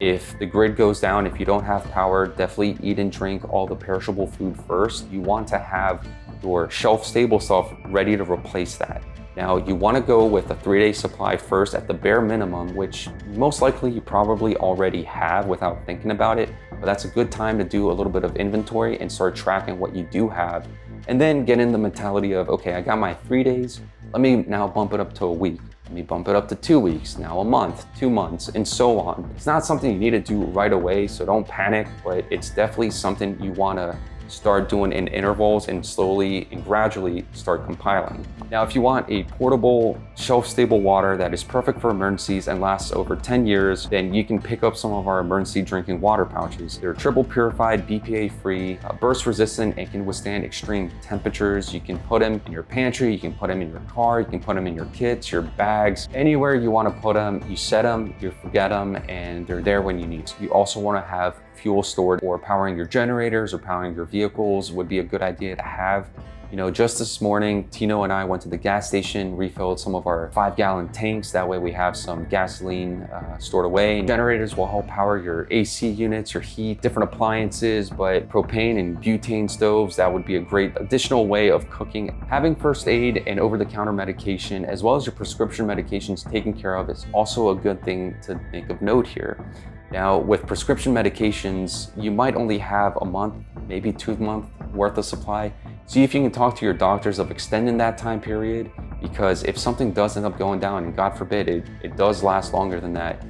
If the grid goes down, if you don't have power, definitely eat and drink all the perishable food first. You want to have your shelf-stable stuff ready to replace that. Now, you want to go with a 3-day supply first at the bare minimum, which most likely you probably already have without thinking about it, but that's a good time to do a little bit of inventory and start tracking what you do have, and then get in the mentality of, okay, I got my 3 days, let me now bump it up to a week. Let me bump it up to 2 weeks, now a month, 2 months, and so on. It's not something you need to do right away, so don't panic, but it's definitely something you want to start doing in intervals and slowly and gradually start compiling. Now, if you want a portable, shelf-stable water that is perfect for emergencies and lasts over 10 years, then you can pick up some of our emergency drinking water pouches. They're triple purified, BPA-free, burst resistant, and can withstand extreme temperatures. You can put them in your pantry, you can put them in your car, you can put them in your kits, your bags, anywhere you want to put them. You set them, you forget them, and they're there when you need to. You also want to have fuel stored for powering your generators or powering your vehicles would be a good idea to have. You know, just this morning, Tino and I went to the gas station, refilled some of our 5-gallon tanks. That way we have some gasoline stored away. Generators will help power your AC units, your heat, different appliances, but propane and butane stoves, that would be a great additional way of cooking. Having first aid and over-the-counter medication, as well as your prescription medications taken care of, is also a good thing to make of note here. Now, with prescription medications, you might only have a month, maybe 2 months worth of supply. See if you can talk to your doctors of extending that time period, because if something does end up going down, and God forbid it does last longer than that,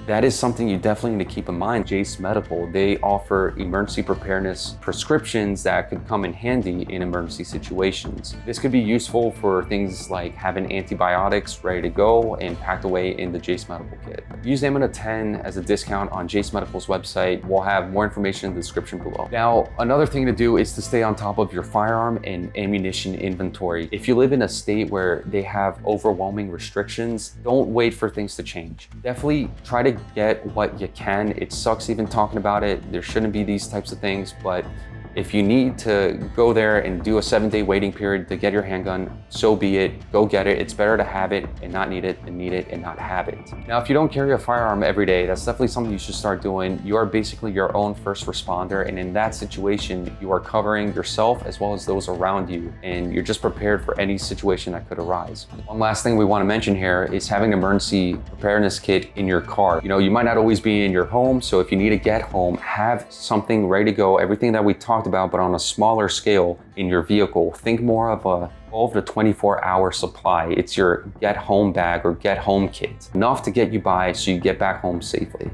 that is something you definitely need to keep in mind. Jase Medical, they offer emergency preparedness prescriptions that could come in handy in emergency situations. This could be useful for things like having antibiotics ready to go and packed away in the Jase Medical kit. Use Amyna 10 as a discount on Jase Medical's website. We'll have more information in the description below. Now, another thing to do is to stay on top of your firearm and ammunition inventory. If you live in a state where they have overwhelming restrictions, don't wait for things to change. Definitely try to get what you can. It sucks even talking about it. There shouldn't be these types of things, but if you need to go there and do a 7-day waiting period to get your handgun, so be it. Go get it. It's better to have it and not need it than need it and not have it. Now, if you don't carry a firearm every day, that's definitely something you should start doing. You are basically your own first responder, and in that situation, you are covering yourself as well as those around you, and you're just prepared for any situation that could arise. One last thing we want to mention here is having an emergency preparedness kit in your car. You know, you might not always be in your home, so if you need to get home, have something ready to go. Everything that we talked about, but on a smaller scale in your vehicle. Think more of a 12 to 24-hour supply. It's your get home bag or get home kit. Enough to get you by so you get back home safely.